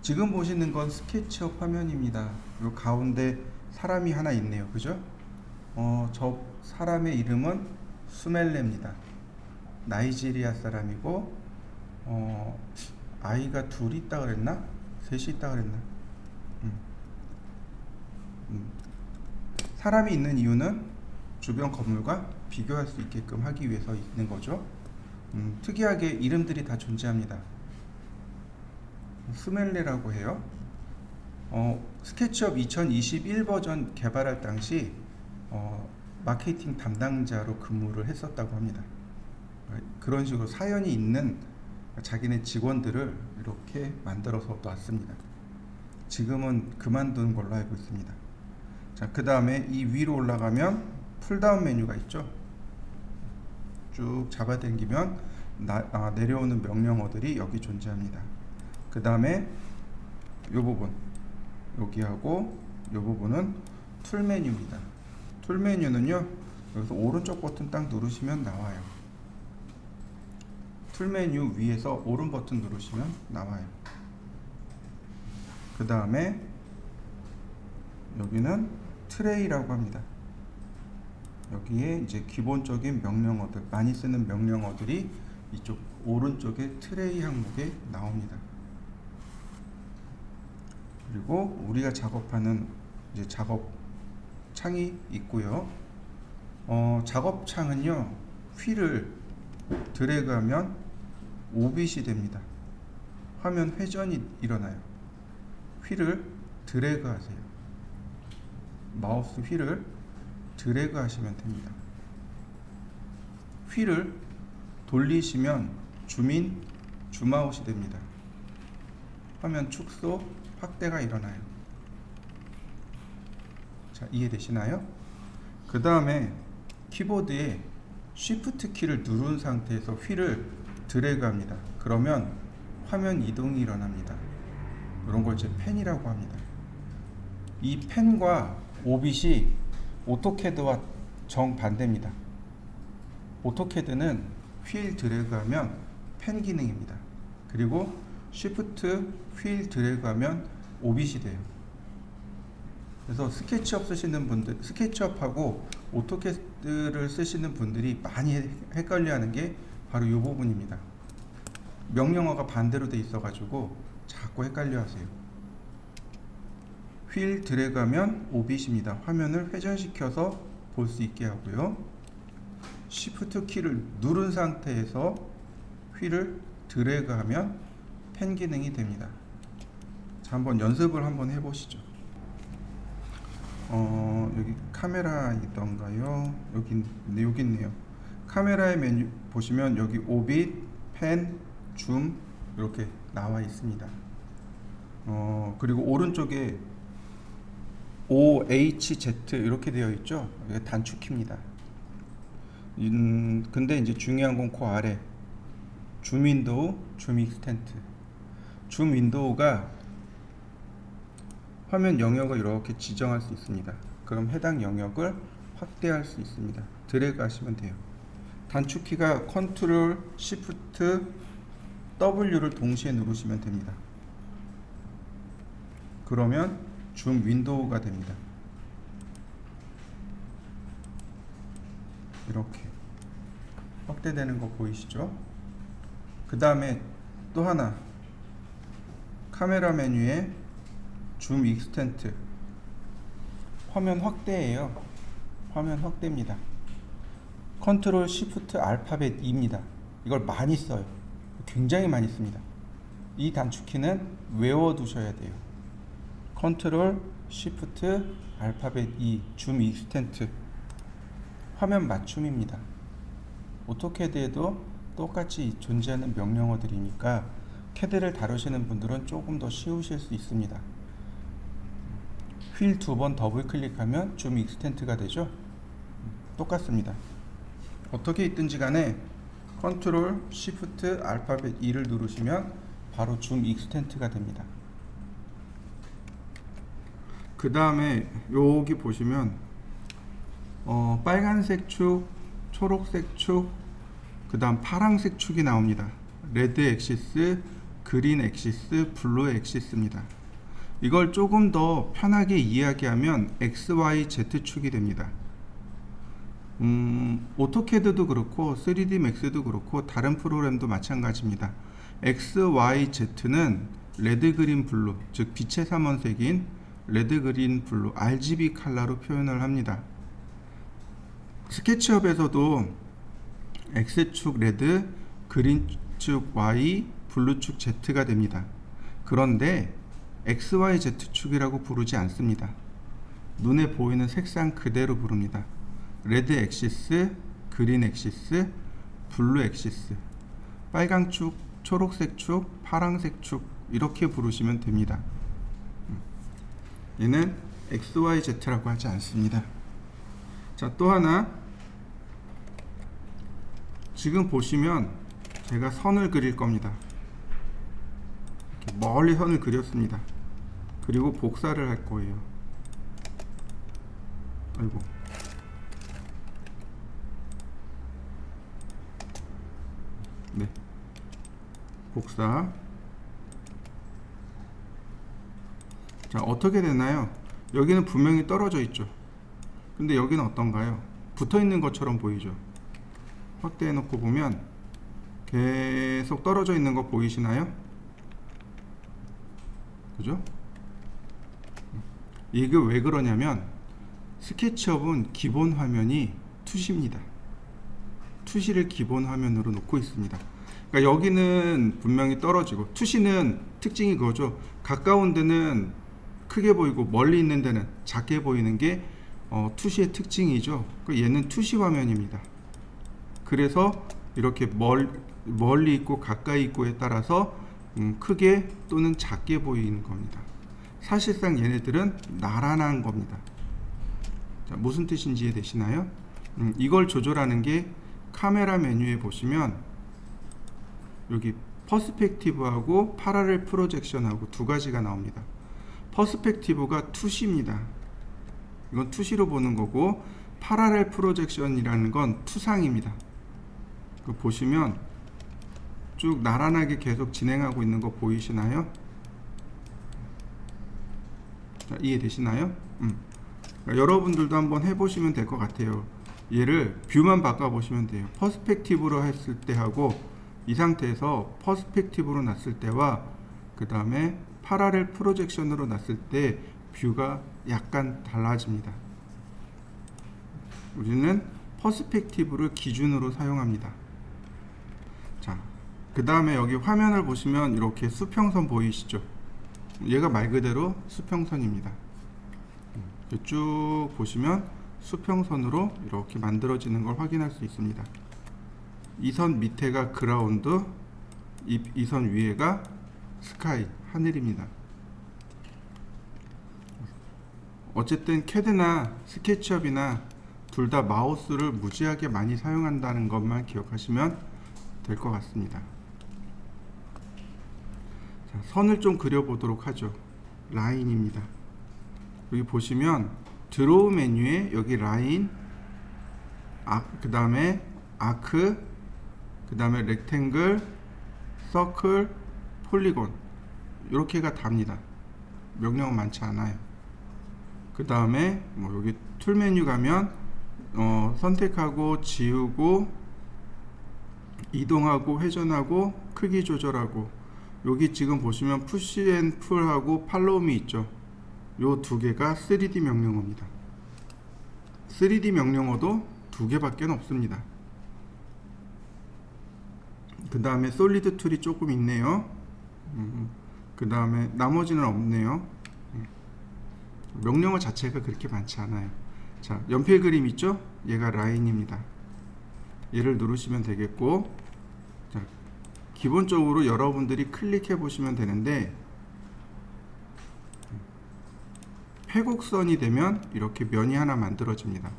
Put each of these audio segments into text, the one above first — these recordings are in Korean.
지금 보시는 건 스케치업 화면입니다. 요 가운데 사람이 하나 있네요. 그죠? 저 사람의 이름은 수멜레입니다. 나이지리아 사람이고, 아이가 둘 있다 그랬나? 셋이 있다 그랬나? 음, 음. 사람이 있는 이유는 주변 건물과 비교할 수 있게끔 하기 위해서 있는 거죠. 특이하게 이름들이 다 존재합니다. 스멜레라고 해요. 스케치업 2021 버전 개발할 당시 마케팅 담당자로 근무를 했었다고 합니다. 그런 식으로 사연이 있는 자기네 직원들을 이렇게 만들어서 놨습니다. 지금은 그만둔 걸로 알고 있습니다. 자, 그 다음에 이 위로 올라가면 풀다운 메뉴가 있죠. 쭉 잡아당기면 내려오는 명령어들이 여기 존재합니다. 그 다음에 이 부분, 여기하고 이 부분은 툴 메뉴입니다. 툴 메뉴는요, 여기서 오른쪽 버튼 딱 누르시면 나와요. 툴 메뉴 위에서 오른 버튼 누르시면 나와요. 그 다음에 여기는 트레이라고 합니다. 여기에 이제 기본적인 명령어들, 많이 쓰는 명령어들이 이쪽 오른쪽에 트레이 항목에 나옵니다. 그리고 우리가 작업하는 이제 작업 창이 있고요. 작업 창은요, 휠을 드래그하면 오빗이 됩니다. 화면 회전이 일어나요. 휠을 드래그 하세요. 마우스 휠을 드래그 하시면 됩니다. 휠을 돌리시면 줌인, 줌아웃이 됩니다. 화면 축소, 확대가 일어나요. 자, 이해되시나요? 그 다음에 키보드에 Shift 키를 누른 상태에서 휠을 드래그 합니다. 그러면 화면 이동이 일어납니다. 이런 걸 이제 펜이라고 합니다. 이 펜과 오빗이 오토캐드와 정반대입니다. 오토캐드는 휠 드래그하면 펜 기능입니다. 그리고 Shift 휠 드래그하면 오빗이 돼요. 그래서 스케치업 쓰시는 분들, 스케치업하고 오토캐드를 쓰시는 분들이 많이 헷갈려하는 게 바로 이 부분입니다. 명령어가 반대로 돼 있어가지고 자꾸 헷갈려하세요. 휠 드래그하면 오빗입니다. 화면을 회전시켜서 볼 수 있게 하고요. Shift 키를 누른 상태에서 휠을 드래그하면 펜 기능이 됩니다. 자, 한번 연습을 한번 해보시죠. 여기 카메라 있던가요? 여기 있네요. 카메라의 메뉴 보시면 여기 오빗, 펜, 줌 이렇게 나와 있습니다. 그리고 오른쪽에 OHZ 이렇게 되어 있죠. 이게 단축키입니다. 근데 이제 중요한 건 그 아래 줌 윈도우, 줌 익스텐트. 줌 윈도우가 화면 영역을 이렇게 지정할 수 있습니다. 그럼 해당 영역을 확대할 수 있습니다. 드래그 하시면 돼요. 단축키가 컨트롤, 시프트, W를 동시에 누르시면 됩니다. 그러면 줌 윈도우가 됩니다. 이렇게 확대되는 거 보이시죠? 그 다음에 또 하나, 카메라 메뉴에 줌 익스텐트, 화면 확대예요. 화면 확대입니다. 컨트롤 시프트 알파벳 E입니다. 이걸 많이 써요. 굉장히 많이 씁니다. 이 단축키는 외워두셔야 돼요. 컨트롤 시프트 알파벳 E, 줌 익스텐트, 화면 맞춤입니다. 오토캐드에도 똑같이 존재하는 명령어들이니까 캐드를 다루시는 분들은 조금 더 쉬우실 수 있습니다. 휠 두 번 더블 클릭하면 줌 익스텐트가 되죠. 똑같습니다. 어떻게 있든지 간에 컨트롤 시프트 알파벳 E를 누르시면 바로 줌 익스텐트가 됩니다. 그 다음에 여기 보시면 빨간색 축, 초록색 축, 그 다음 파란색 축이 나옵니다. 레드 엑시스, 그린 엑시스, 블루 엑시스입니다. 이걸 조금 더 편하게 이야기하면 XY Z축이 됩니다. 오토캐드도 그렇고 3D 맥스도 그렇고 다른 프로그램도 마찬가지입니다. XY Z는 레드, 그린, 블루, 즉 빛의 삼원색인 레드, 그린, 블루, RGB 컬러로 표현을 합니다. 스케치업에서도 X축 레드, 그린축 Y, 블루축 Z가 됩니다. 그런데 XYZ축이라고 부르지 않습니다. 눈에 보이는 색상 그대로 부릅니다. 레드 엑시스, 그린 엑시스, 블루 엑시스, 빨강축, 초록색축, 파랑색축 이렇게 부르시면 됩니다. 얘는 XYZ라고 하지 않습니다. 자, 또 하나, 지금 보시면 제가 선을 그릴 겁니다. 이렇게 멀리 선을 그렸습니다. 그리고 복사를 할 거예요. 아이고. 네. 복사. 자, 어떻게 되나요? 여기는 분명히 떨어져 있죠. 근데 여기는 어떤가요? 붙어 있는 것처럼 보이죠. 확대해 놓고 보면 계속 떨어져 있는 거 보이시나요? 그죠? 이게 왜 그러냐면 스케치업은 기본 화면이 투시입니다. 투시를 기본 화면으로 놓고 있습니다. 그러니까 여기는 분명히 떨어지고, 투시는 특징이 그거죠. 가까운 데는 크게 보이고 멀리 있는 데는 작게 보이는 게 투시의 특징이죠. 얘는 투시 화면입니다. 그래서 이렇게 멀리 있고 가까이 있고에 따라서 크게 또는 작게 보이는 겁니다. 사실상 얘네들은 나란한 겁니다. 자, 무슨 뜻인지 이해되시나요? 이걸 조절하는 게 카메라 메뉴에 보시면 여기 퍼스펙티브하고 파라렐 프로젝션하고 두 가지가 나옵니다. 퍼스펙티브가 투시입니다. 이건 투시로 보는 거고, 파라렐 프로젝션이라는 건 투상입니다. 보시면 쭉 나란하게 계속 진행하고 있는 거 보이시나요? 자, 이해되시나요? 그러니까 여러분들도 한번 해보시면 될 것 같아요. 얘를 뷰만 바꿔보시면 돼요. 퍼스펙티브로 했을 때 하고, 이 상태에서 퍼스펙티브로 놨을 때와 그 다음에 파라렐 프로젝션으로 놨을 때 뷰가 약간 달라집니다. 우리는 퍼스펙티브를 기준으로 사용합니다. 자, 그 다음에 여기 화면을 보시면 이렇게 수평선 보이시죠? 얘가 말 그대로 수평선입니다. 쭉 보시면 수평선으로 이렇게 만들어지는 걸 확인할 수 있습니다. 이 선 밑에가 그라운드, 이 선 위에가 스카이, 하늘입니다. 어쨌든 캐드나 스케치업이나 둘 다 마우스를 무지하게 많이 사용한다는 것만 기억하시면 될 것 같습니다. 자, 선을 좀 그려보도록 하죠. 라인입니다. 여기 보시면 드로우 메뉴에 여기 라인, 그 다음에 아크, 그 다음에 렉탱글, 서클, 폴리곤 이렇게가 답니다. 명령은 많지 않아요. 그 다음에 여기 툴 메뉴 가면 선택하고 지우고 이동하고 회전하고 크기 조절하고, 여기 지금 보시면 푸시 앤 풀하고 팔로우미 있죠. 요 두 개가 3D 명령어입니다. 3D 명령어도 두 개밖에 없습니다. 그 다음에 솔리드 툴이 조금 있네요. 그 다음에 나머지는 없네요. 명령어 자체가 그렇게 많지 않아요. 자, 연필 그림 있죠? 얘가 라인입니다. 얘를 누르시면 되겠고, 자, 기본적으로 여러분들이 클릭해 보시면 되는데, 회곡선이 되면 이렇게 면이 하나 만들어집니다.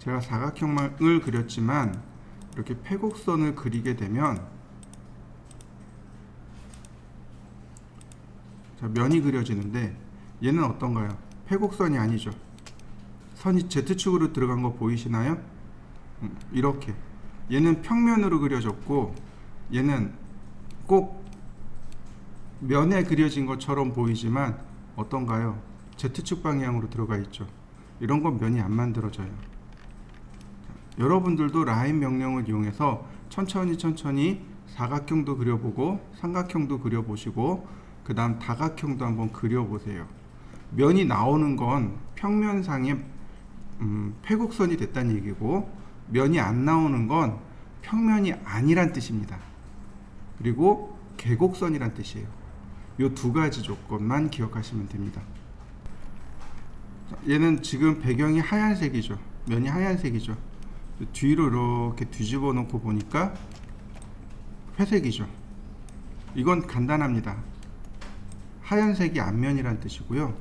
제가 사각형을 그렸지만 이렇게 회곡선을 그리게 되면, 자, 면이 그려지는데 얘는 어떤가요? 회곡선이 아니죠. 선이 Z축으로 들어간 거 보이시나요? 이렇게 얘는 평면으로 그려졌고, 얘는 꼭 면에 그려진 것처럼 보이지만 어떤가요? Z축 방향으로 들어가 있죠. 이런 건 면이 안 만들어져요. 여러분들도 라인 명령을 이용해서 천천히 사각형도 그려보고 삼각형도 그려보시고 그 다음 다각형도 한번 그려보세요. 면이 나오는 건 평면상의 패곡선이 됐다는 얘기고, 면이 안 나오는 건 평면이 아니란 뜻입니다. 그리고 계곡선이란 뜻이에요. 이 두 가지 조건만 기억하시면 됩니다. 얘는 지금 배경이 하얀색이죠. 면이 하얀색이죠. 뒤로 이렇게 뒤집어 놓고 보니까 회색이죠. 이건 간단합니다. 하얀색이 앞면이란 뜻이고요.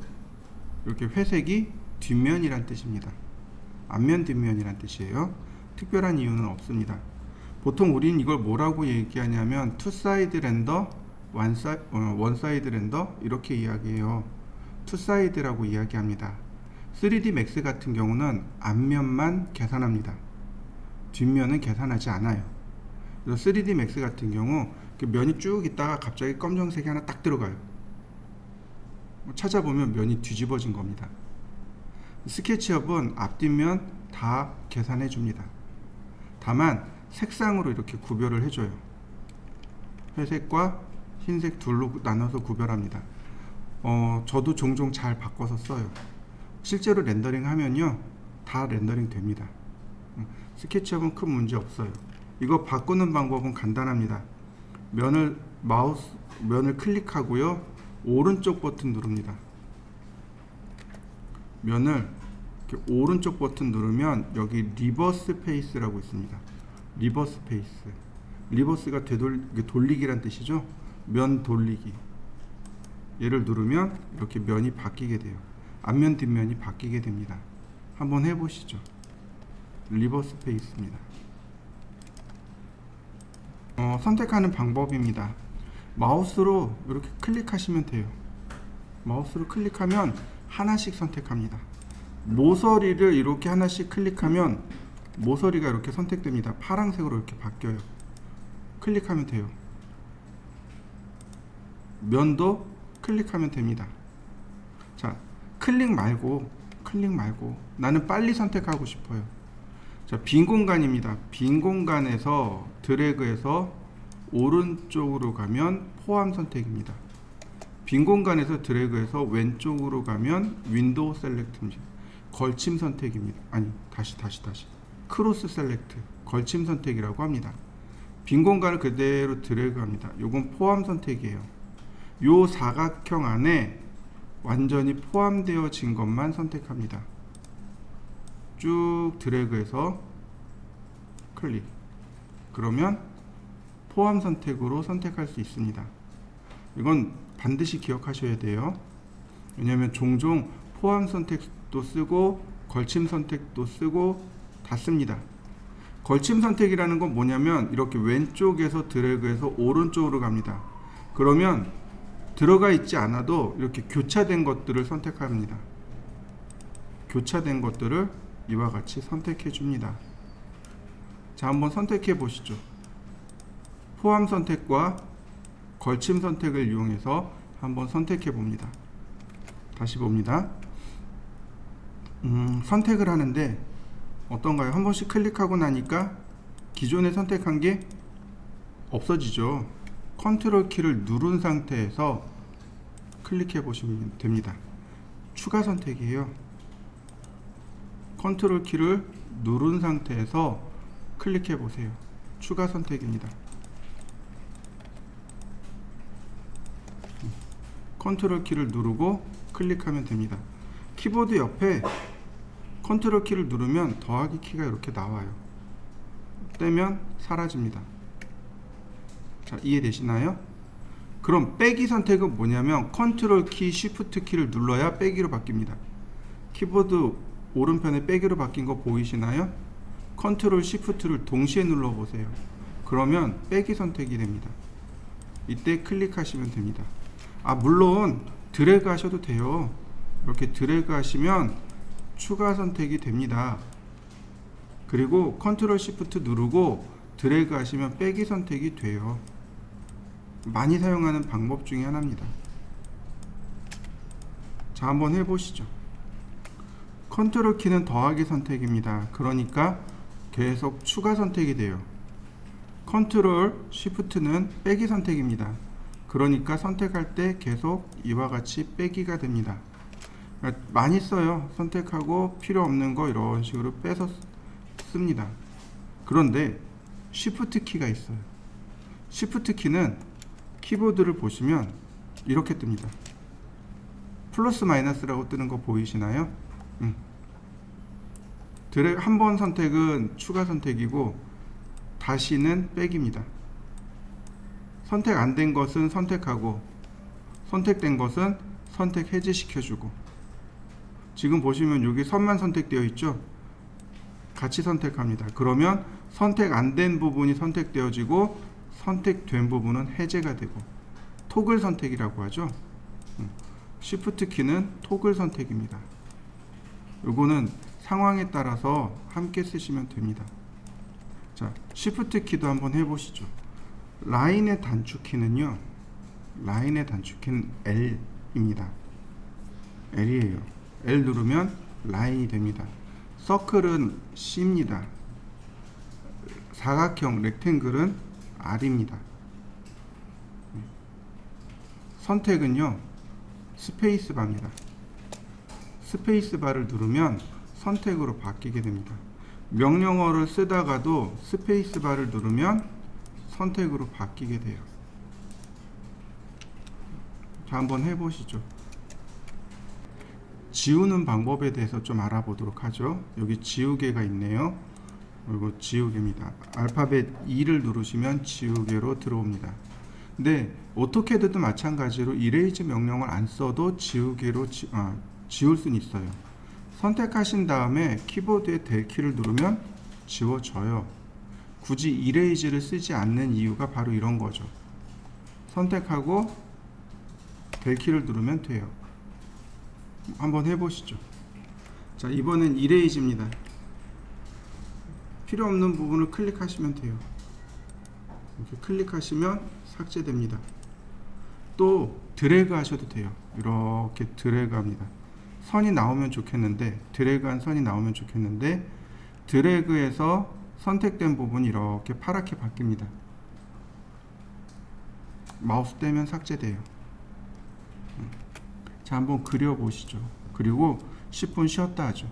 이렇게 회색이 뒷면이란 뜻입니다. 앞면 뒷면이란 뜻이에요. 특별한 이유는 없습니다. 보통 우리는 이걸 뭐라고 얘기하냐면 투 사이드 렌더, 원 사이드 렌더 이렇게 이야기해요. 투 사이드라고 이야기합니다. 3D Max 같은 경우는 앞면만 계산합니다. 뒷면은 계산하지 않아요. 그래서 3D Max 같은 경우 면이 쭉 있다가 갑자기 검정색이 하나 딱 들어가요. 찾아보면 면이 뒤집어진 겁니다. 스케치업은 앞뒷면 다 계산해 줍니다. 다만 색상으로 이렇게 구별을 해줘요. 회색과 흰색 둘로 나눠서 구별합니다. 저도 종종 잘 바꿔서 써요. 실제로 렌더링 하면요 다 렌더링 됩니다. 스케치업은 큰 문제 없어요. 이거 바꾸는 방법은 간단합니다. 면을 클릭하고요 오른쪽 버튼 누릅니다. 면을 이렇게 오른쪽 버튼 누르면 여기 리버스 페이스라고 있습니다. 리버스 페이스. 리버스가 돌리기란 뜻이죠. 면 돌리기. 얘를 누르면 이렇게 면이 바뀌게 돼요. 앞면 뒷면이 바뀌게 됩니다. 한번 해보시죠. 리버스 페이스입니다. 선택하는 방법입니다. 마우스로 이렇게 클릭하시면 돼요. 마우스로 클릭하면 하나씩 선택합니다. 모서리를 이렇게 하나씩 클릭하면 모서리가 이렇게 선택됩니다. 파란색으로 이렇게 바뀌어요. 클릭하면 돼요. 면도 클릭하면 됩니다. 자, 클릭 말고 나는 빨리 선택하고 싶어요. 자, 빈 공간입니다. 빈 공간에서 드래그해서 오른쪽으로 가면 포함 선택입니다. 빈 공간에서 드래그해서 왼쪽으로 가면 윈도우 셀렉트입니다. 걸침 선택입니다. 아니, 다시. 크로스 셀렉트, 걸침 선택이라고 합니다. 빈 공간을 그대로 드래그합니다. 요건 포함 선택이에요. 요 사각형 안에 완전히 포함되어진 것만 선택합니다. 쭉 드래그해서 클릭. 그러면 포함 선택으로 선택할 수 있습니다. 이건 반드시 기억하셔야 돼요. 왜냐하면 종종 포함 선택도 쓰고 걸침 선택도 쓰고 다 씁니다. 걸침 선택이라는 건 뭐냐면 이렇게 왼쪽에서 드래그해서 오른쪽으로 갑니다. 그러면 들어가 있지 않아도 이렇게 교차된 것들을 선택합니다. 교차된 것들을 이와 같이 선택해 줍니다. 자, 한번 선택해 보시죠. 포함 선택과 걸침 선택을 이용해서 한번 선택해 봅니다. 다시 봅니다. 선택을 하는데 어떤가요? 한 번씩 클릭하고 나니까 기존에 선택한 게 없어지죠. 컨트롤 키를 누른 상태에서 클릭해 보시면 됩니다. 추가 선택이에요. 컨트롤 키를 누른 상태에서 클릭해 보세요. 추가 선택입니다. 컨트롤 키를 누르고 클릭하면 됩니다. 키보드 옆에 컨트롤 키를 누르면 더하기 키가 이렇게 나와요. 떼면 사라집니다. 자, 이해되시나요? 그럼 빼기 선택은 뭐냐면 컨트롤 키, 쉬프트 키를 눌러야 빼기로 바뀝니다. 키보드 오른편에 빼기로 바뀐 거 보이시나요? 컨트롤 쉬프트를 동시에 눌러 보세요. 그러면 빼기 선택이 됩니다. 이때 클릭하시면 됩니다. 물론 드래그 하셔도 돼요. 이렇게 드래그 하시면 추가 선택이 됩니다. 그리고 컨트롤 쉬프트 누르고 드래그 하시면 빼기 선택이 돼요. 많이 사용하는 방법 중에 하나입니다. 자, 한번 해보시죠. 컨트롤 키는 더하기 선택입니다. 그러니까 계속 추가 선택이 돼요. 컨트롤 쉬프트는 빼기 선택입니다. 그러니까 선택할 때 계속 이와 같이 빼기가 됩니다. 많이 써요. 선택하고 필요 없는 거 이런 식으로 빼서 씁니다. 그런데 쉬프트 키가 있어요. 쉬프트 키는 키보드를 보시면 이렇게 뜹니다. 플러스 마이너스라고 뜨는 거 보이시나요? 한 번 선택은 추가 선택이고 다시는 빼기입니다. 선택 안 된 것은 선택하고 선택된 것은 선택 해제시켜주고, 지금 보시면 여기 선만 선택되어 있죠? 같이 선택합니다. 그러면 선택 안 된 부분이 선택되어지고 선택된 부분은 해제가 되고, 토글 선택이라고 하죠. 쉬프트 키는 토글 선택입니다. 요거는 상황에 따라서 함께 쓰시면 됩니다. 자, 쉬프트 키도 한번 해보시죠. 라인의 단축키는요, 라인의 단축키는 L입니다. L이에요. L 누르면 라인이 됩니다. 서클은 C입니다. 사각형 렉탱글은 R입니다. 선택은요, 스페이스바입니다. 스페이스바를 누르면 선택으로 바뀌게 됩니다. 명령어를 쓰다가도 스페이스바를 누르면 선택으로 바뀌게 돼요. 자, 한번 해보시죠. 지우는 방법에 대해서 좀 알아보도록 하죠. 여기 지우개가 있네요. 그리고 지우개입니다. 알파벳 E를 누르시면 지우개로 들어옵니다. 근데 오토캐드도 마찬가지로 이레이즈 명령을 안 써도 지우개로 지울 수는 있어요. 선택하신 다음에 키보드의 델 키를 누르면 지워져요. 굳이 이레이즈를 쓰지 않는 이유가 바로 이런 거죠. 선택하고 델 키를 누르면 돼요. 한번 해보시죠. 자, 이번엔 이레이즈입니다. 필요 없는 부분을 클릭하시면 돼요. 이렇게 클릭하시면 삭제됩니다. 또 드래그 하셔도 돼요. 이렇게 드래그 합니다. 선이 나오면 좋겠는데, 드래그한 선이 나오면 좋겠는데, 드래그해서 선택된 부분이 이렇게 파랗게 바뀝니다. 마우스 떼면 삭제돼요. 자, 한번 그려보시죠. 그리고 10분 쉬었다 하죠.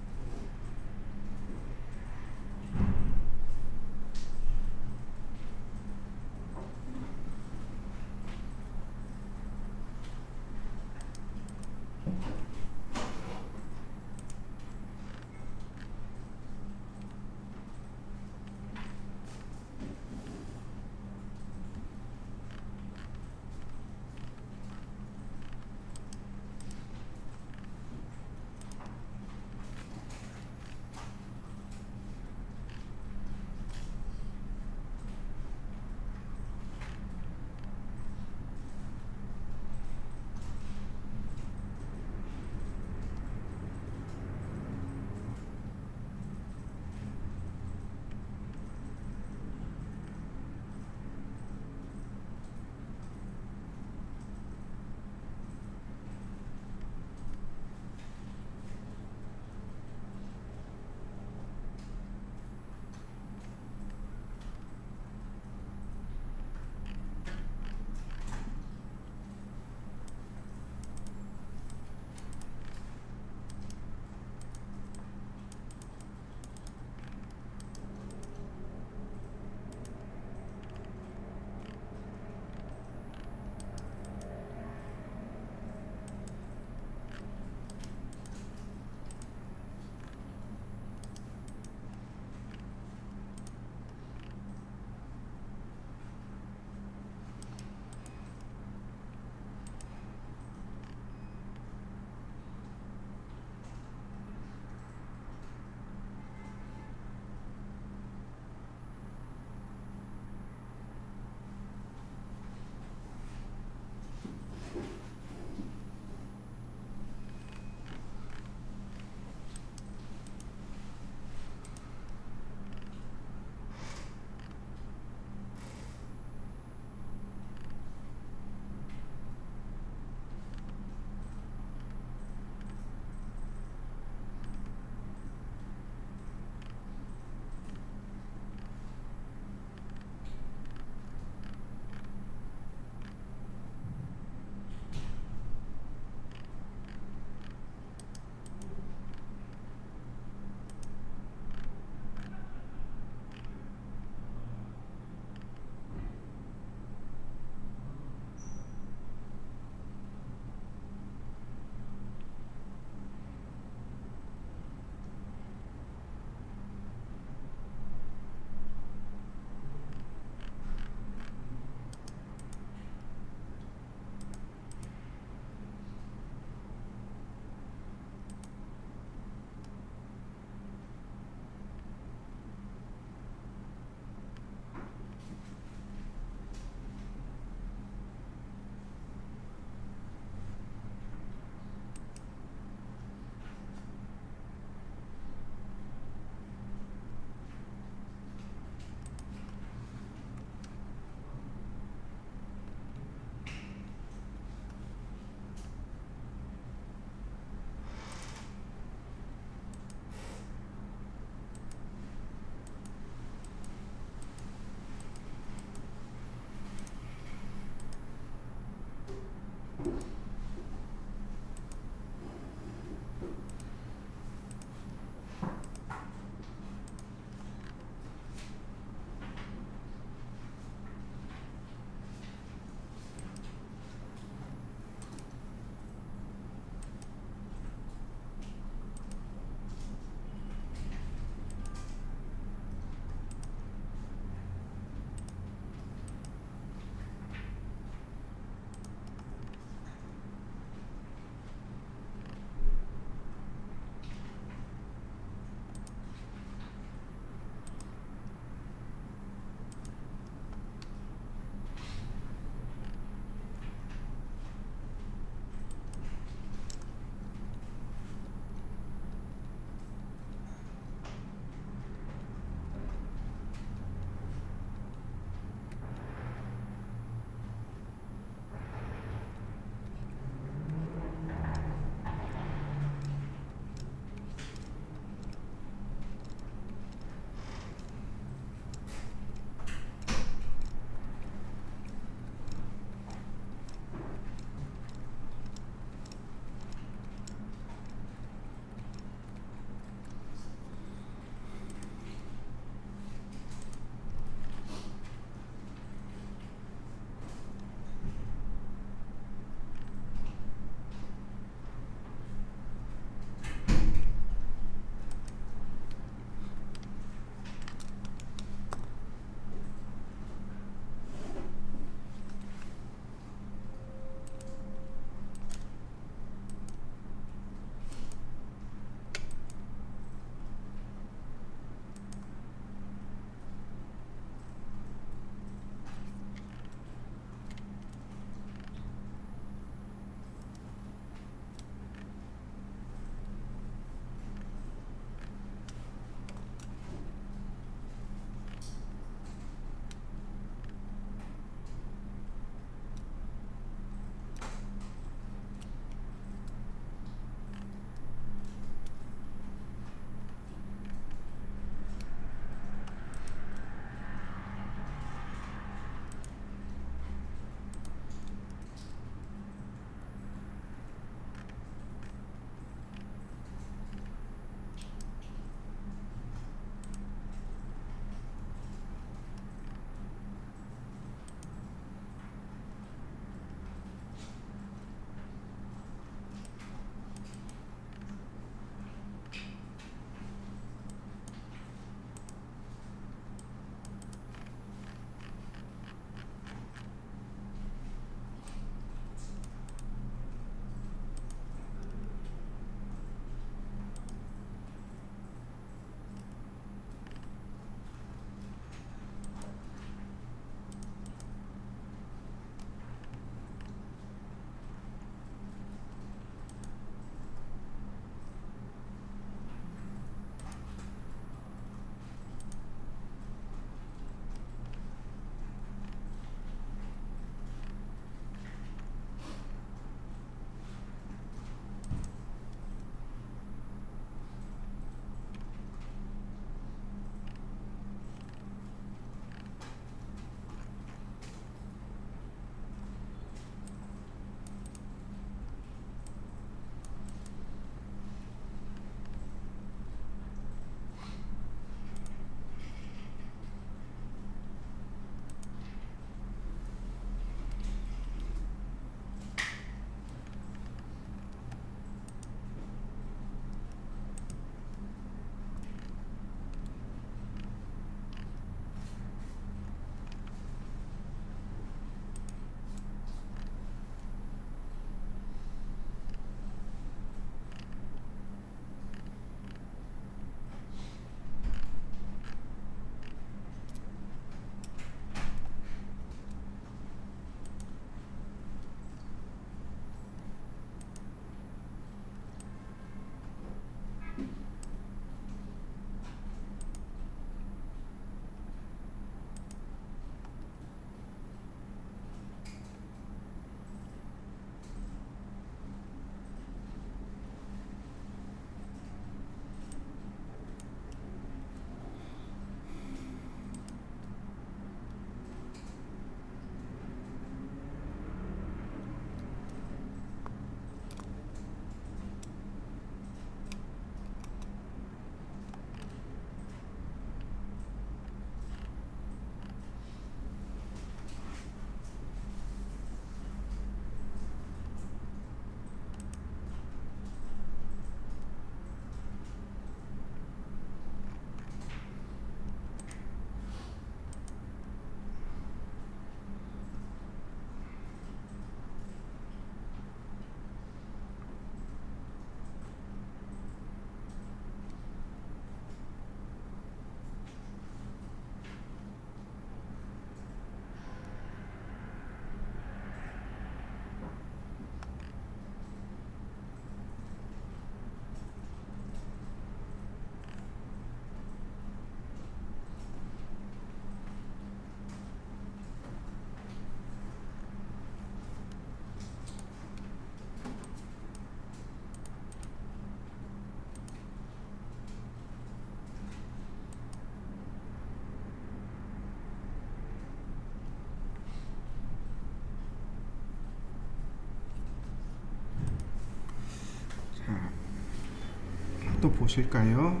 또 보실까요?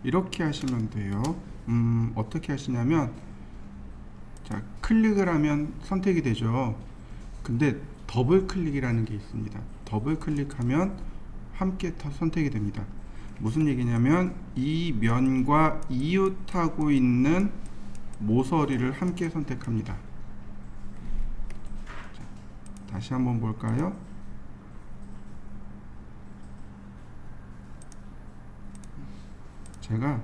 이렇게 하시면 돼요. 어떻게 하시냐면, 자, 클릭을 하면 선택이 되죠. 근데 더블 클릭이라는 게 있습니다. 더블 클릭하면 함께 선택이 됩니다. 무슨 얘기냐면 이 면과 이웃하고 있는 모서리를 함께 선택합니다. 자, 다시 한번 볼까요? 제가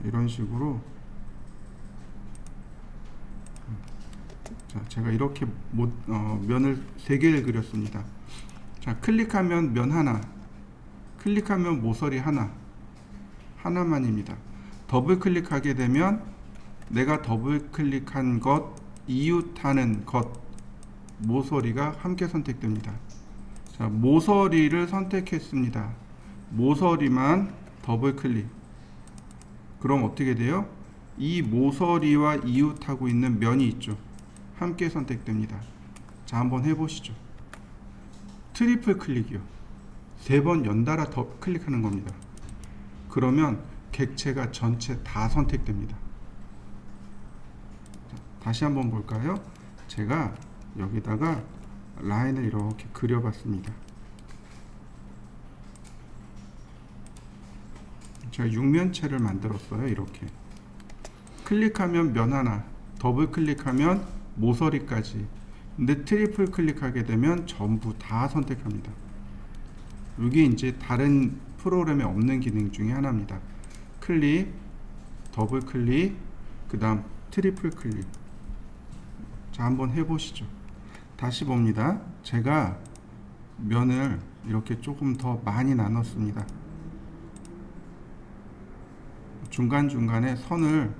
이런 식으로, 자, 제가 이렇게 면을 3개를 그렸습니다. 자, 클릭하면 면 하나, 클릭하면 모서리 하나만입니다. 더블 클릭하게 되면 내가 더블 클릭한 것, 이웃하는 것, 모서리가 함께 선택됩니다. 자, 모서리를 선택했습니다. 모서리만 더블 클릭. 그럼 어떻게 돼요? 이 모서리와 이웃하고 있는 면이 있죠. 함께 선택됩니다. 자, 한번 해보시죠. 트리플 클릭이요. 3번 연달아 더 클릭하는 겁니다. 그러면 객체가 전체 다 선택됩니다. 자, 다시 한번 볼까요? 제가 여기다가 라인을 이렇게 그려봤습니다. 제가 육면체를 만들었어요. 이렇게 클릭하면 면 하나, 더블 클릭하면 모서리까지. 근데 트리플 클릭하게 되면 전부 다 선택합니다. 이게 이제 다른 프로그램에 없는 기능 중에 하나입니다. 클릭, 더블 클릭, 그 다음 트리플 클릭. 자, 한번 해보시죠. 다시 봅니다. 제가 면을 이렇게 조금 더 많이 나눴습니다. 중간중간에 선을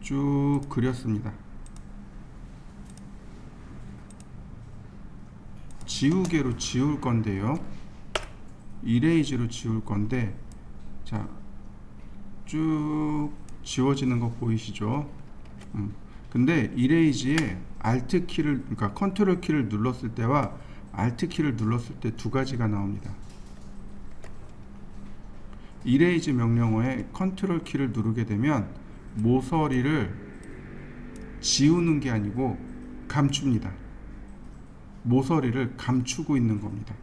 쭉 그렸습니다. 지우개로 지울 건데요. 이레이즈로 지울 건데, 자, 쭉 지워지는 거 보이시죠? 근데 이레이즈에 Alt 키를, 그러니까 컨트롤 키를 눌렀을 때와 Alt 키를 눌렀을 때 두 가지가 나옵니다. 이레이즈 명령어에 컨트롤 키를 누르게 되면 모서리를 지우는 게 아니고 감춥니다. 모서리를 감추고 있는 겁니다.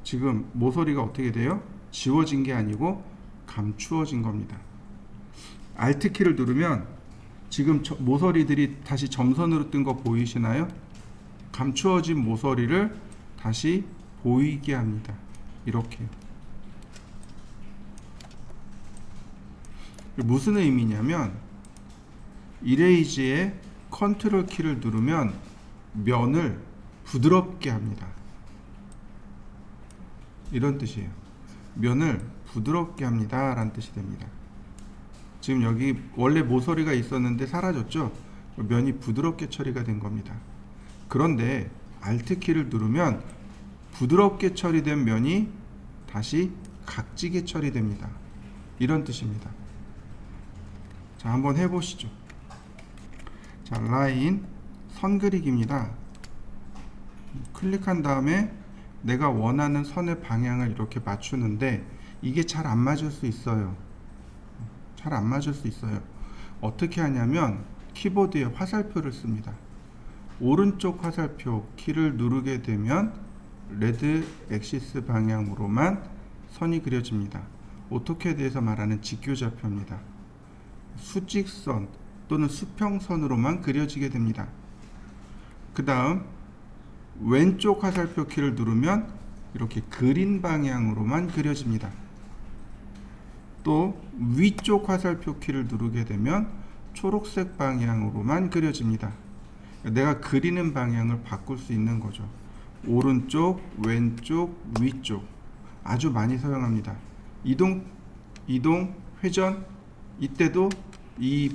지금 모서리가 어떻게 돼요? 지워진 게 아니고 감추어진 겁니다. Alt 키를 누르면 지금 모서리들이 다시 점선으로 뜬 거 보이시나요? 감추어진 모서리를 다시 보이게 합니다. 이렇게. 무슨 의미냐면 이레이즈의 컨트롤 키를 누르면 면을 부드럽게 합니다. 이런 뜻이에요. 면을 부드럽게 합니다 라는 뜻이 됩니다. 지금 여기 원래 모서리가 있었는데 사라졌죠? 면이 부드럽게 처리가 된 겁니다. 그런데 Alt 키를 누르면 부드럽게 처리된 면이 다시 각지게 처리됩니다. 이런 뜻입니다. 자, 한번 해보시죠. 자, 라인 선 그리기입니다. 클릭한 다음에 내가 원하는 선의 방향을 이렇게 맞추는데 이게 잘 안 맞을 수 있어요. 잘 안 맞을 수 있어요. 어떻게 하냐면 키보드에 화살표를 씁니다. 오른쪽 화살표 키를 누르게 되면 레드 엑시스 방향으로만 선이 그려집니다. 오토캐드에서 말하는 직교좌표입니다. 수직선 또는 수평선으로만 그려지게 됩니다. 그 다음 왼쪽 화살표 키를 누르면 이렇게 그린 방향으로만 그려집니다. 또 위쪽 화살표 키를 누르게 되면 초록색 방향으로만 그려집니다. 내가 그리는 방향을 바꿀 수 있는 거죠. 오른쪽, 왼쪽, 위쪽 아주 많이 사용합니다. 이동, 회전, 이때도 이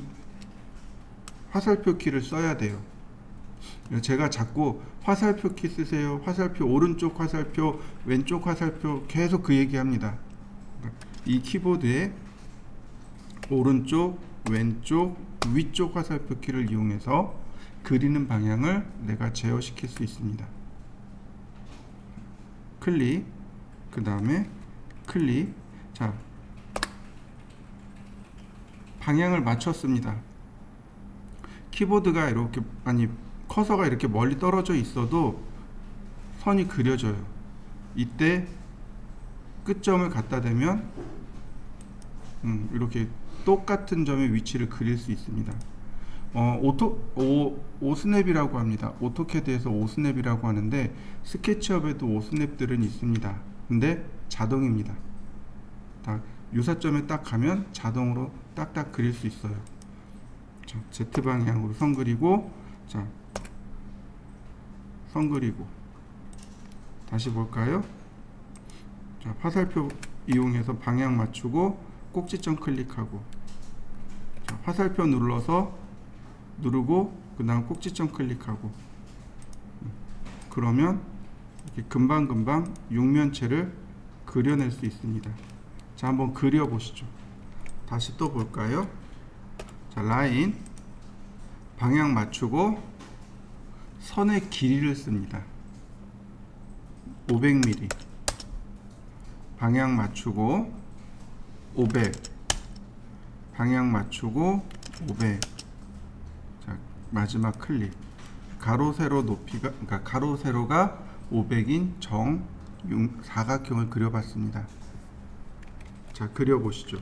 화살표 키를 써야 돼요. 제가 자꾸 화살표 키 쓰세요. 화살표, 오른쪽 화살표, 왼쪽 화살표 계속 그 얘기합니다. 이 키보드에 오른쪽, 왼쪽, 위쪽 화살표 키를 이용해서 그리는 방향을 내가 제어시킬 수 있습니다. 클릭, 그 다음에 클릭. 자, 방향을 맞췄습니다. 키보드가 이렇게, 아니 커서가 이렇게 멀리 떨어져 있어도 선이 그려져요. 이때 끝점을 갖다 대면 이렇게 똑같은 점의 위치를 그릴 수 있습니다. 오스냅이라고 합니다. 오토캐드에서 오스냅이라고 하는데 스케치업에도 오스냅들은 있습니다. 근데 자동입니다. 딱 유사점에 딱 가면 자동으로 딱딱 그릴 수 있어요. 자, Z 방향으로 선 그리고, 자, 선 그리고 다시 볼까요? 자, 화살표 이용해서 방향 맞추고 꼭지점 클릭하고, 자, 화살표 누르고 그 다음 꼭지점 클릭하고, 그러면 이렇게 금방금방 육면체를 그려낼 수 있습니다. 자, 한번 그려 보시죠. 다시 또 볼까요? 자, 라인 방향 맞추고 선의 길이를 씁니다. 500mm 방향 맞추고 500 방향 맞추고 500. 자, 마지막 클릭. 가로 세로 높이가, 그러니까 가로 세로가 500인 사각형을 그려봤습니다. 자, 그려보시죠.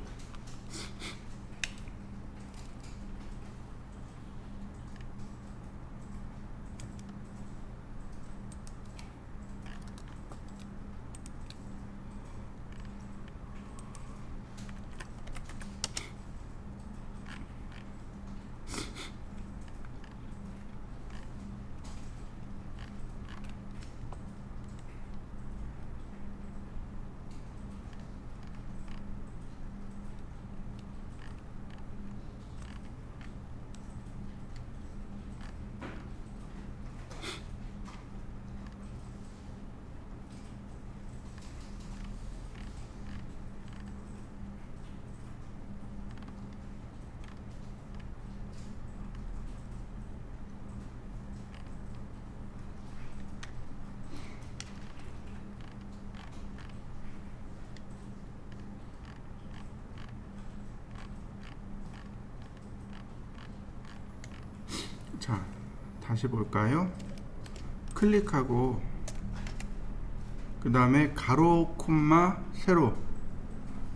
자, 다시 볼까요? 클릭하고 그 다음에 가로 콤마 세로,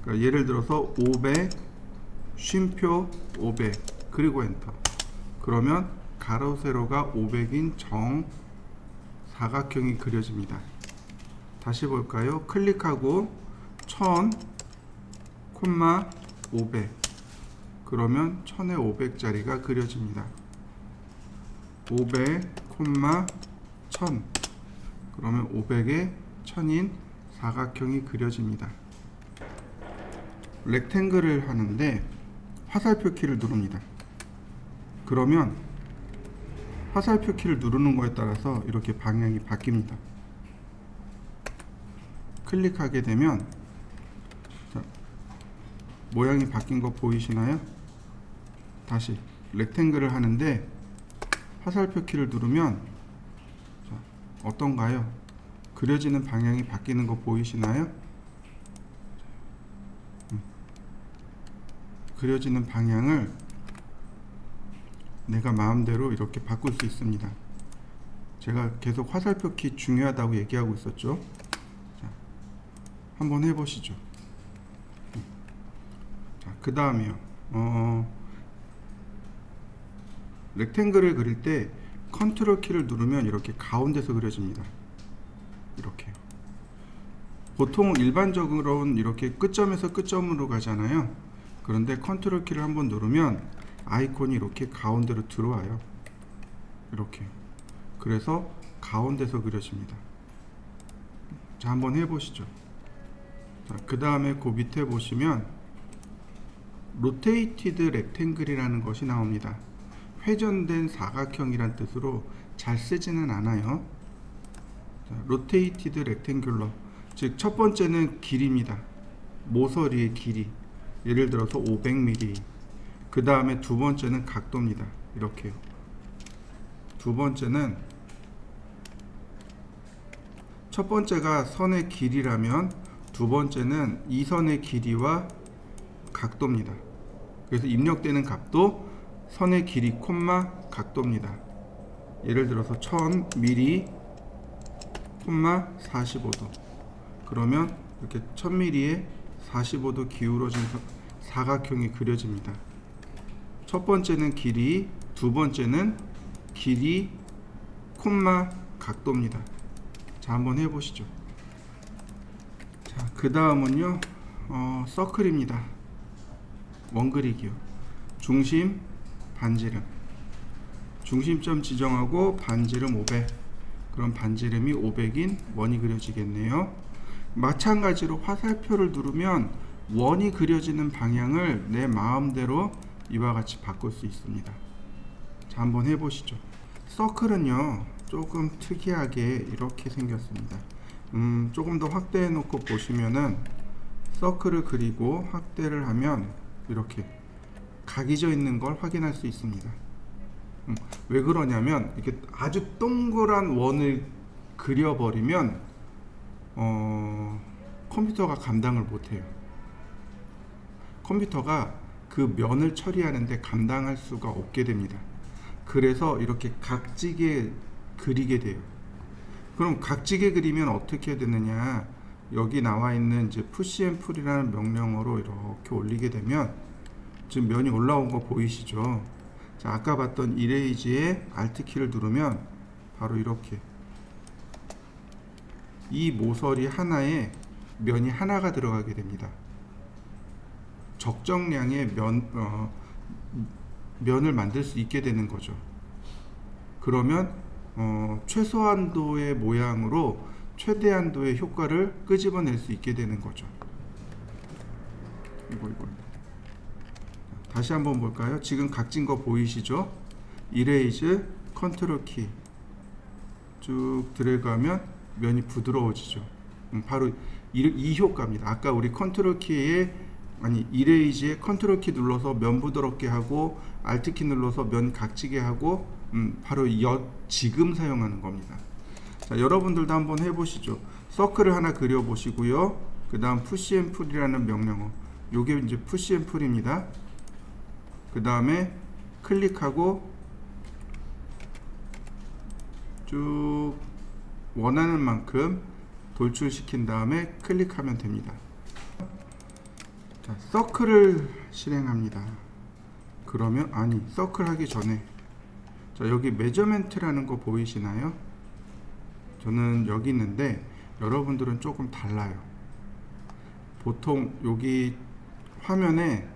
그러니까 예를 들어서 500 쉼표 500 그리고 엔터. 그러면 가로 세로가 500인 사각형이 그려집니다. 다시 볼까요? 클릭하고 1000 콤마 500 그러면 1000에 500짜리가 그려집니다. 500, 1000 그러면 500에 1000인 사각형이 그려집니다. 렉탱글을 하는데 화살표 키를 누릅니다. 그러면 화살표 키를 누르는 거에 따라서 이렇게 방향이 바뀝니다. 클릭하게 되면, 자, 모양이 바뀐 거 보이시나요? 다시 렉탱글을 하는데 화살표 키를 누르면, 자, 어떤가요? 그려지는 방향이 바뀌는 거 보이시나요? 그려지는 방향을 내가 마음대로 이렇게 바꿀 수 있습니다. 제가 계속 화살표 키 중요하다고 얘기하고 있었죠. 자, 한번 해보시죠. 자, 그 다음에요. 렉탱글을 그릴 때 컨트롤 키를 누르면 이렇게 가운데서 그려집니다. 이렇게. 보통 일반적으로는 이렇게 끝점에서 끝점으로 가잖아요. 그런데 컨트롤 키를 한번 누르면 아이콘이 이렇게 가운데로 들어와요. 이렇게. 그래서 가운데서 그려집니다. 자, 한번 해보시죠. 자, 그 다음에 그 밑에 보시면 로테이티드 렉탱글이라는 것이 나옵니다. 회전된 사각형이란 뜻으로 잘 쓰지는 않아요. 로테이티드 렉탱귤러, 즉 첫 번째는 길이입니다. 모서리의 길이, 예를 들어서 500mm. 그 다음에 두 번째는 각도입니다. 이렇게요. 두 번째는, 첫 번째가 선의 길이라면 두 번째는 이 선의 길이와 각도입니다. 그래서 입력되는 값도 선의 길이 콤마 각도입니다. 예를 들어서 1000mm 콤마 45도. 그러면 이렇게 1000mm에 45도 기울어진 사각형이 그려집니다. 첫 번째는 길이, 두 번째는 길이 콤마 각도입니다. 자, 한번 해보시죠. 자, 그 다음은요, 서클입니다. 원그리기요. 중심, 반지름. 중심점 지정하고 반지름 500. 그럼 반지름이 500인 원이 그려지겠네요. 마찬가지로 화살표를 누르면 원이 그려지는 방향을 내 마음대로 이와 같이 바꿀 수 있습니다. 자, 한번 해보시죠. 서클은요, 조금 특이하게 이렇게 생겼습니다. 조금 더 확대해 놓고 보시면은 서클을 그리고 확대를 하면 이렇게 각이져 있는 걸 확인할 수 있습니다. 왜 그러냐면 이렇게 아주 동그란 원을 그려버리면 컴퓨터가 감당을 못해요. 컴퓨터가 그 면을 처리하는데 감당할 수가 없게 됩니다. 그래서 이렇게 각지게 그리게 돼요. 그럼 각지게 그리면 어떻게 해야 되느냐? 여기 나와 있는 이제 푸시 앤 풀이라는 명령어로 이렇게 올리게 되면 지금 면이 올라온 거 보이시죠? 자, 아까 봤던 이레이즈의 Alt 키를 누르면 바로 이렇게 이 모서리 하나에 면이 하나가 들어가게 됩니다. 적정량의 면을 만들 수 있게 되는 거죠. 그러면 최소한도의 모양으로 최대한도의 효과를 끄집어낼 수 있게 되는 거죠. 이거. 다시 한번 볼까요? 지금 각진 거 보이시죠? 이레이즈, 컨트롤 키 쭉 드래그하면 면이 부드러워지죠. 바로 이 효과입니다. 아까 우리 컨트롤 키에 이레이즈에 컨트롤 키 눌러서 면 부드럽게 하고 Alt 키 눌러서 면 각지게 하고 바로 지금 사용하는 겁니다. 자, 여러분들도 한번 해보시죠. 서클을 하나 그려보시고요. 그 다음 푸시 앤 풀이라는 명령어, 요게 이제 푸시 앤 풀입니다. 그 다음에 클릭하고 쭉 원하는 만큼 돌출시킨 다음에 클릭하면 됩니다. 자, 서클을 실행합니다. 그러면 서클 하기 전에 자, 여기 메저멘트라는 거 보이시나요? 저는 여기 있는데 여러분들은 조금 달라요. 보통 여기 화면에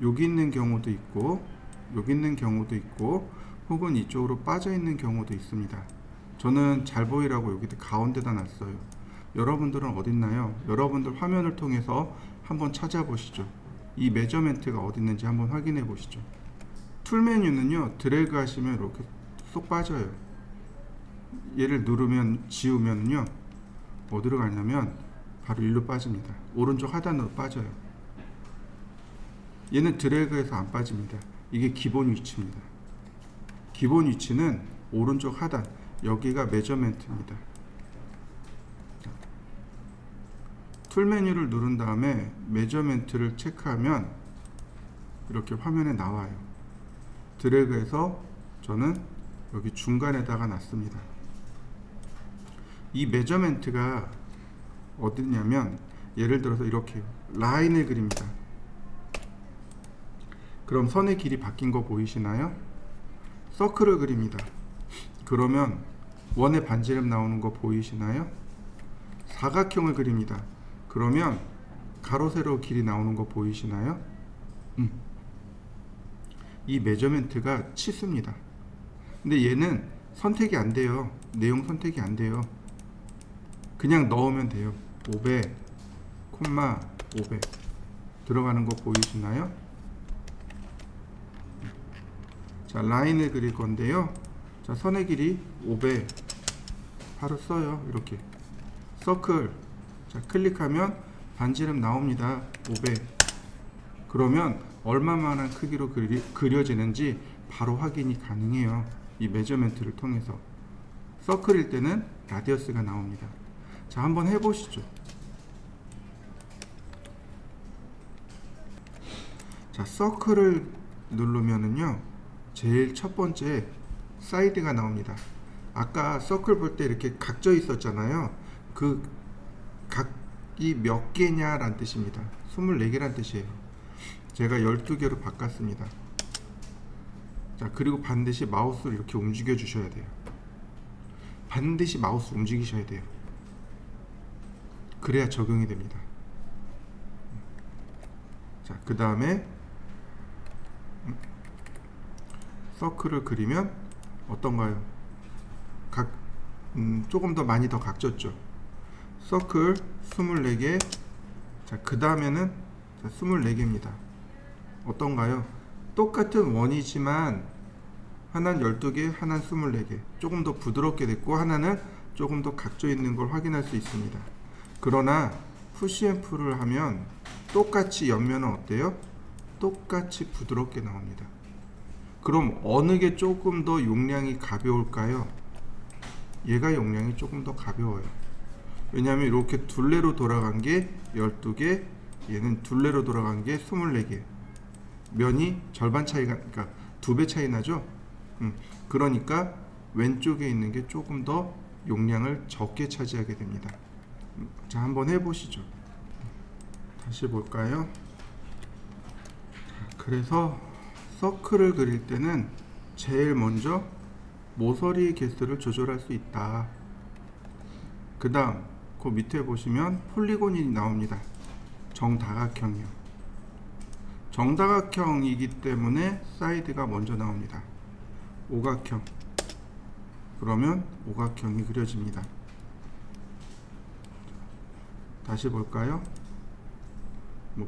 여기 있는 경우도 있고 여기 있는 경우도 있고 혹은 이쪽으로 빠져 있는 경우도 있습니다. 저는 잘 보이라고 여기 가운데다 놨어요. 여러분들은 어디 있나요? 여러분들 화면을 통해서 한번 찾아보시죠. 이 메저멘트가 어디 있는지 한번 확인해 보시죠. 툴 메뉴는요, 드래그 하시면 이렇게 쏙 빠져요. 얘를 누르면 지우면요 어디로 가냐면 바로 일로 빠집니다. 오른쪽 하단으로 빠져요. 얘는 드래그해서 안 빠집니다. 이게 기본 위치입니다. 기본 위치는 오른쪽 하단, 여기가 메저멘트입니다. 툴 메뉴를 누른 다음에 메저멘트를 체크하면 이렇게 화면에 나와요. 드래그해서 저는 여기 중간에다가 놨습니다. 이 메저멘트가 어디냐면 예를 들어서 이렇게 라인을 그립니다. 그럼 선의 길이 바뀐 거 보이시나요? 서클을 그립니다. 그러면 원의 반지름 나오는 거 보이시나요? 사각형을 그립니다. 그러면 가로 세로 길이 나오는 거 보이시나요? 이 메저멘트가 치수입니다. 근데 얘는 선택이 안 돼요. 내용 선택이 안 돼요. 그냥 넣으면 돼요. 500, 500 들어가는 거 보이시나요? 자, 라인을 그릴 건데요. 자, 선의 길이 500 바로 써요. 이렇게 서클, 자, 클릭하면 반지름 나옵니다. 500. 그러면 얼마만한 크기로 그려지는지 바로 확인이 가능해요. 이 메저먼트를 통해서. 서클일 때는 라디어스가 나옵니다. 자, 한번 해보시죠. 자, 서클을 누르면은요, 제일 첫 번째 사이드가 나옵니다. 아까 서클 볼 때 이렇게 각져 있었잖아요. 그 각이 몇 개냐라는 뜻입니다. 24개란 뜻이에요. 제가 12개로 바꿨습니다. 자, 그리고 반드시 마우스를 이렇게 움직여 주셔야 돼요. 반드시 마우스 움직이셔야 돼요. 그래야 적용이 됩니다. 자, 그 다음에 서클을 그리면 어떤가요? 조금 더 많이 더 각졌죠. 서클 24개. 자, 그 다음에는 24개입니다. 어떤가요? 똑같은 원이지만 하나는 12개, 하나는 24개. 조금 더 부드럽게 됐고 하나는 조금 더 각져 있는 걸 확인할 수 있습니다. 그러나 푸시 앤 풀을 하면 똑같이 옆면은 어때요? 똑같이 부드럽게 나옵니다. 그럼 어느 게 조금 더 용량이 가벼울까요? 얘가 용량이 조금 더 가벼워요. 왜냐하면 이렇게 둘레로 돌아간 게 12개, 얘는 둘레로 돌아간 게 24개. 면이 절반 차이가, 그러니까 2배 차이 나죠? 그러니까 왼쪽에 있는 게 조금 더 용량을 적게 차지하게 됩니다. 자, 한번 해보시죠. 다시 볼까요? 자, 그래서 서클을 그릴 때는 제일 먼저 모서리 개수를 조절할 수 있다. 그 다음 그 밑에 보시면 폴리곤이 나옵니다. 정다각형이요. 정다각형이기 때문에 사이드가 먼저 나옵니다. 오각형. 그러면 오각형이 그려집니다. 다시 볼까요?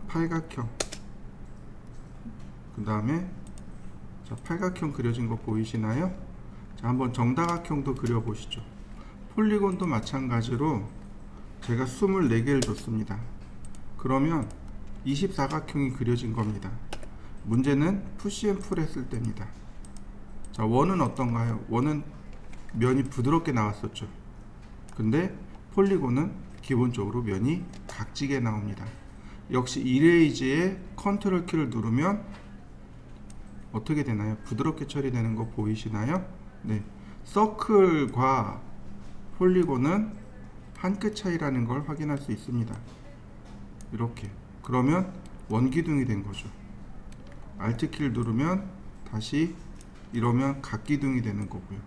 팔각형. 그 다음에 팔각형 그려진 거 보이시나요? 자, 한번 정다각형도 그려보시죠. 폴리곤도 마찬가지로 제가 24개를 줬습니다. 그러면 24각형이 그려진 겁니다. 문제는 푸시 앤 풀 했을 때입니다. 자, 원은 어떤가요? 원은 면이 부드럽게 나왔었죠. 근데 폴리곤은 기본적으로 면이 각지게 나옵니다. 역시 이레이즈의 컨트롤 키를 누르면 어떻게 되나요? 부드럽게 처리되는 거 보이시나요? 네. 서클과 폴리곤은 한 끗 차이라는 걸 확인할 수 있습니다. 이렇게. 그러면 원기둥이 된 거죠. Alt 키를 누르면 다시 이러면 각기둥이 되는 거고요.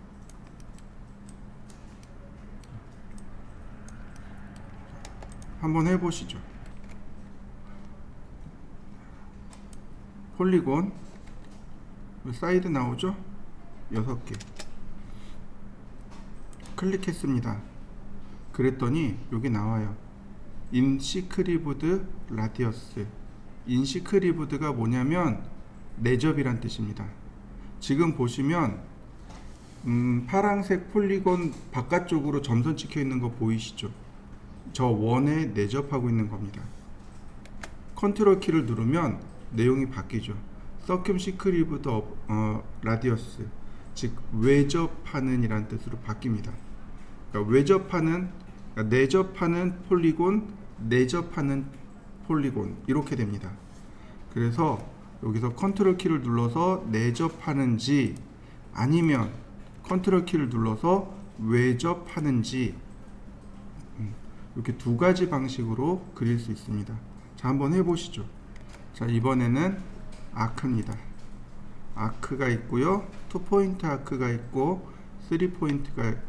한번 해보시죠. 폴리곤 사이드 나오죠? 6개 클릭했습니다. 그랬더니 여기 나와요. 인시크리브드 라디어스. 인시크리브드가 뭐냐면 내접이란 뜻입니다. 지금 보시면 파란색 폴리곤 바깥쪽으로 점선 찍혀 있는 거 보이시죠? 저 원에 내접하고 있는 겁니다. 컨트롤 키를 누르면 내용이 바뀌죠. 서큐시크리브드 라디어스, 즉 외접하는 이란 뜻으로 바뀝니다. 그러니까 외접하는, 그러니까 내접하는 폴리곤, 내접하는 폴리곤 이렇게 됩니다. 그래서 여기서 컨트롤 키를 눌러서 내접하는지 아니면 컨트롤 키를 눌러서 외접하는지 이렇게 두 가지 방식으로 그릴 수 있습니다. 자, 한번 해보시죠. 자, 이번에는 아크입니다. 아크가 있고요, 2포인트 아크가 있고 3포인트가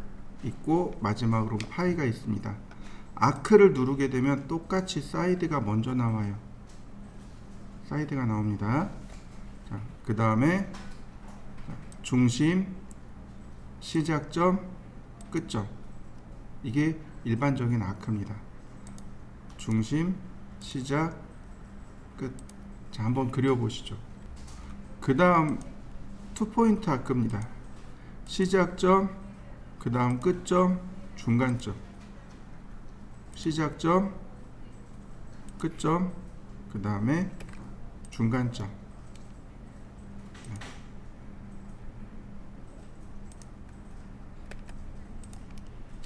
있고 마지막으로 파이가 있습니다. 아크를 누르게 되면 똑같이 사이드가 먼저 나와요. 사이드가 나옵니다. 자, 그 다음에 중심, 시작점, 끝점. 이게 일반적인 아크입니다. 중심, 시작, 끝. 자, 한번 그려보시죠. 그 다음 2포인트 아크입니다. 시작점, 그 다음 끝점, 중간점. 시작점, 끝점, 그 다음에 중간점.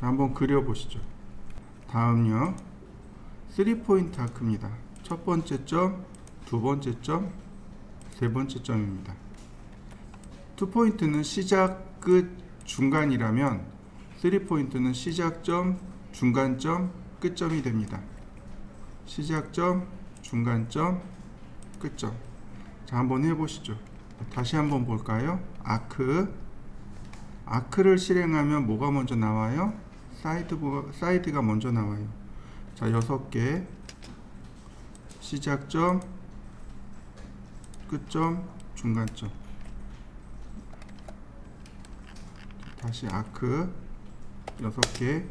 자, 한번 그려보시죠. 다음요, 3포인트 아크입니다. 첫 번째 점, 두 번째 점, 세 번째 점입니다. 2포인트는 시작, 끝, 중간이라면 3포인트는 시작점, 중간점, 끝점이 됩니다. 시작점, 중간점, 끝점. 자, 한번 해보시죠. 다시 한번 볼까요? 아크를 실행하면 뭐가 먼저 나와요? 사이드가 먼저 나와요. 자, 6개. 시작점, 끝점, 중간점. 다시 아크 6개.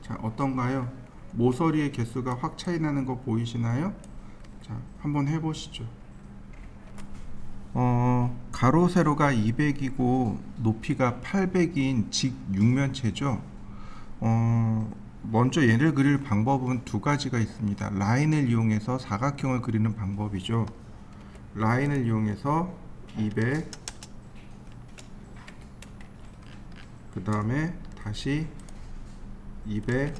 자, 어떤가요? 모서리의 개수가 확 차이 나는 거 보이시나요? 자, 한번 해보시죠. 가로 세로가 200이고 높이가 800인 직육면체죠. 먼저 얘를 그릴 방법은 두 가지가 있습니다. 라인을 이용해서 사각형을 그리는 방법이죠. 라인을 이용해서 200, 그 다음에 다시 200,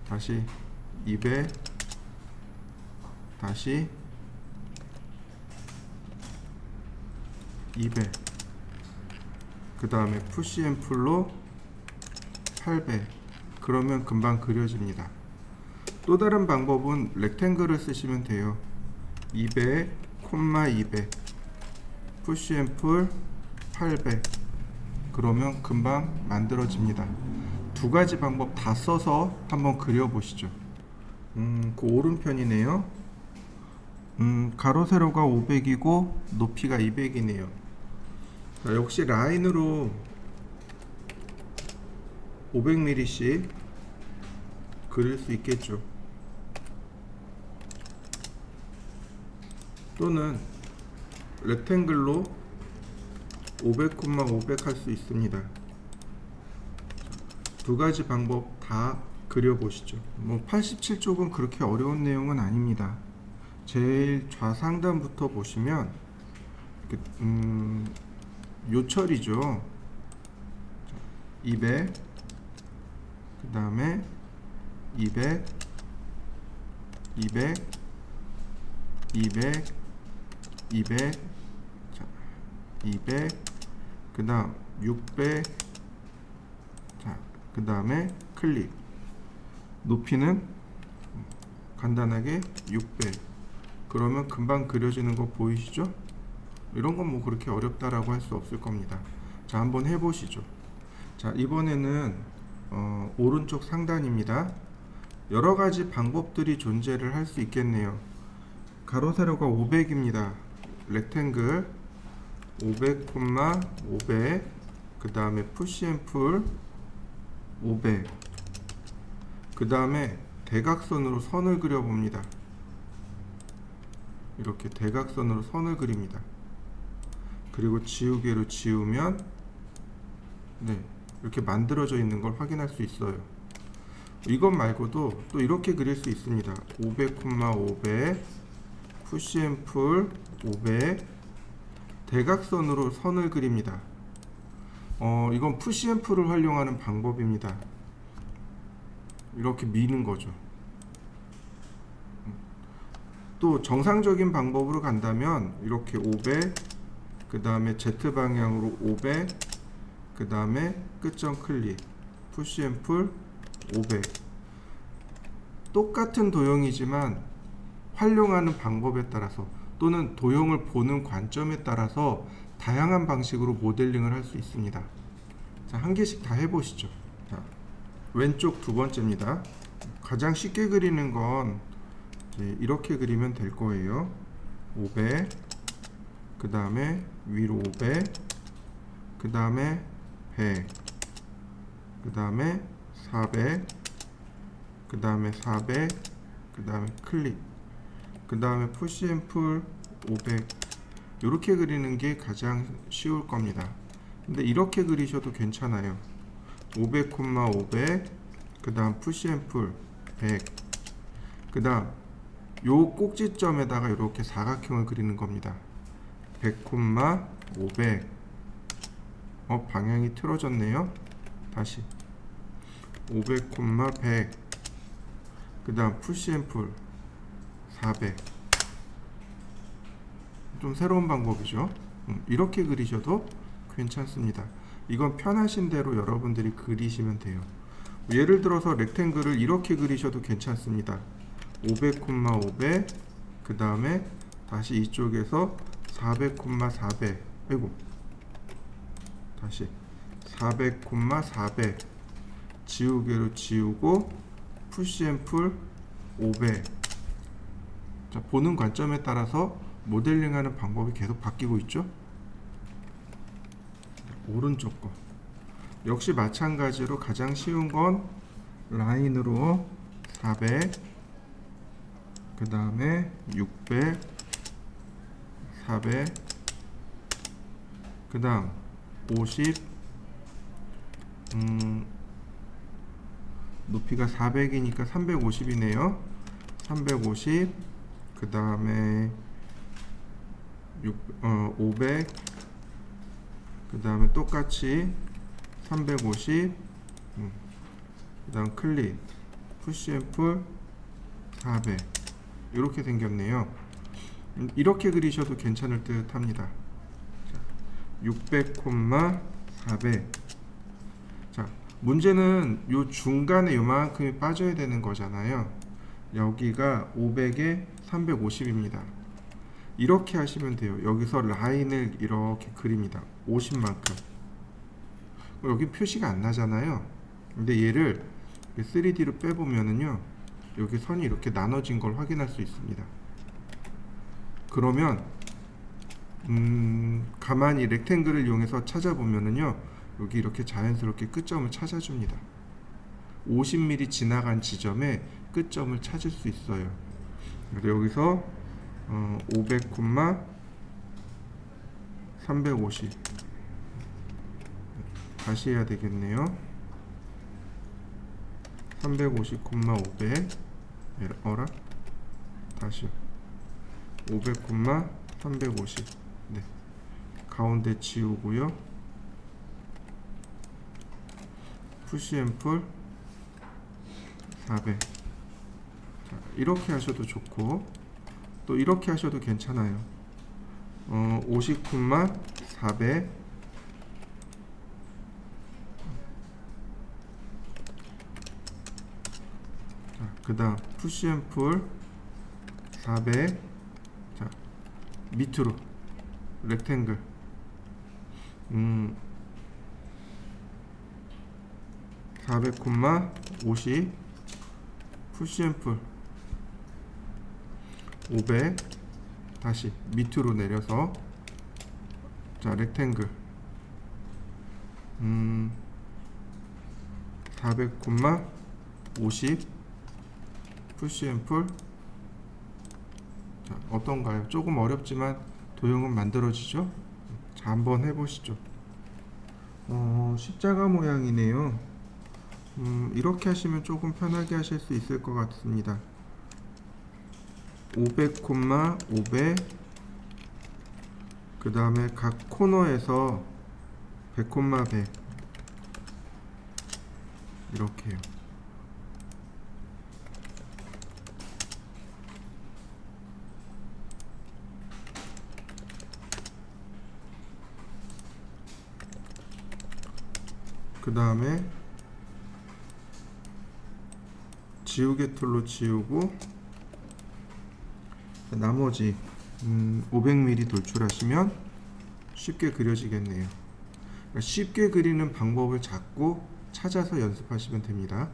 다시 200, 다시 200, 그 다음에 푸시 앤 풀로 800. 그러면 금방 그려집니다. 또 다른 방법은 렉탱글을 쓰시면 돼요. 200, 200, 푸시 앤 풀 800. 그러면 금방 만들어집니다. 두 가지 방법 다 써서 한번 그려보시죠. 그 오른편이네요. 가로 세로가 500이고 높이가 200이네요. 자, 역시 라인으로 500mm씩 그릴 수 있겠죠. 또는 렉탱글로 500, 500 할 수 있습니다. 두 가지 방법 다 그려보시죠. 87쪽은 그렇게 어려운 내용은 아닙니다. 제일 좌상단부터 보시면 요철이죠. 200, 그 다음에 200, 200, 200, 200, 자, 200, 그 다음 600, 자, 그 다음에 클릭. 높이는 간단하게 600. 그러면 금방 그려지는 거 보이시죠? 이런 건 뭐 그렇게 어렵다라고 할 수 없을 겁니다. 자, 한번 해보시죠. 자, 이번에는 오른쪽 상단입니다. 여러 가지 방법들이 존재를 할 수 있겠네요. 가로 세로가 500입니다. 렉탱글 500, 500, 그 다음에 푸시 앤 풀 500, 그 다음에 대각선으로 선을 그려봅니다. 이렇게 대각선으로 선을 그립니다. 그리고 지우개로 지우면 이렇게 만들어져 있는 걸 확인할 수 있어요. 이것 말고도 또 이렇게 그릴 수 있습니다. 500, 500, 푸시 앤 풀 500, 대각선으로 선을 그립니다. 이건 푸시 앤 풀을 활용하는 방법입니다. 이렇게 미는 거죠. 또 정상적인 방법으로 간다면 이렇게 500, 그 다음에 Z 방향으로 500, 그 다음에 끝점 클릭, 푸시 앤 풀 500. 똑같은 도형이지만 활용하는 방법에 따라서 또는 도형을 보는 관점에 따라서 다양한 방식으로 모델링을 할 수 있습니다. 자, 한 개씩 다 해보시죠. 자, 왼쪽 두 번째입니다. 가장 쉽게 그리는 건 이렇게 그리면 될 거예요. 500, 그 다음에 위로 500, 그 다음에 100, 그 다음에 400, 그 다음에 400, 그 다음에 클릭, 그 다음에 푸시 앤 풀 500. 이렇게 그리는 게 가장 쉬울 겁니다. 근데 이렇게 그리셔도 괜찮아요. 500, 500, 그 다음 푸시 앤 풀 100, 그 다음 요 꼭지점에다가 이렇게 사각형을 그리는 겁니다. 100, 500, 방향이 틀어졌네요. 다시 500, 100. 그 다음 푸시앤풀 400. 좀 새로운 방법이죠. 이렇게 그리셔도 괜찮습니다. 이건 편하신 대로 여러분들이 그리시면 돼요. 예를 들어서 렉탱글을 이렇게 그리셔도 괜찮습니다. 500, 500. 그 다음에 다시 이쪽에서 400, 400. 아이고, 다시 400, 400. 지우개로 지우고 푸시앤풀 500. 자, 보는 관점에 따라서 모델링하는 방법이 계속 바뀌고 있죠. 오른쪽 거 역시 마찬가지로 가장 쉬운 건 라인으로 400, 그 다음에 600, 400, 그 다음 50, 높이가 400이니까 350이네요. 350, 그 다음에 500, 그 다음에 똑같이 350, 그 다음 클릭, 푸시앤풀 400. 이렇게 생겼네요. 이렇게 그리셔도 괜찮을 듯 합니다. 600, 400. 자, 문제는 요 중간에 요만큼이 빠져야 되는 거잖아요. 여기가 500에 350입니다. 이렇게 하시면 돼요. 여기서 라인을 이렇게 그립니다. 50만큼. 여기 표시가 안 나잖아요. 근데 얘를 3D로 빼보면은요, 여기 선이 이렇게 나눠진 걸 확인할 수 있습니다. 그러면 가만히 렉탱글을 이용해서 찾아보면은요, 여기 이렇게 자연스럽게 끝점을 찾아줍니다. 50mm 지나간 지점에 끝점을 찾을 수 있어요. 그래서 여기서 500, 350 다시 해야 되겠네요. 350, 500 다시 500, 350. 네. 가운데 지우고요. 푸시앤풀 400. 자, 이렇게 하셔도 좋고 또 이렇게 하셔도 괜찮아요. 50, 400. 자, 그 다음 푸시앤풀 400. 자, 밑으로 렉탱글 400, 50 푸시앤풀 500. 다시 밑으로 내려서 자, 렉탱글 400, 50 푸시앤풀. 자, 어떤가요? 조금 어렵지만 도형은 만들어지죠? 자, 한번 해보시죠. 십자가 모양이네요. 이렇게 하시면 조금 편하게 하실 수 있을 것 같습니다. 500, 500. 그 다음에 각 코너에서 100, 100. 이렇게요. 그 다음에 지우개 툴로 지우고 나머지 500mm 돌출하시면 쉽게 그려지겠네요. 쉽게 그리는 방법을 찾고 찾아서 연습하시면 됩니다.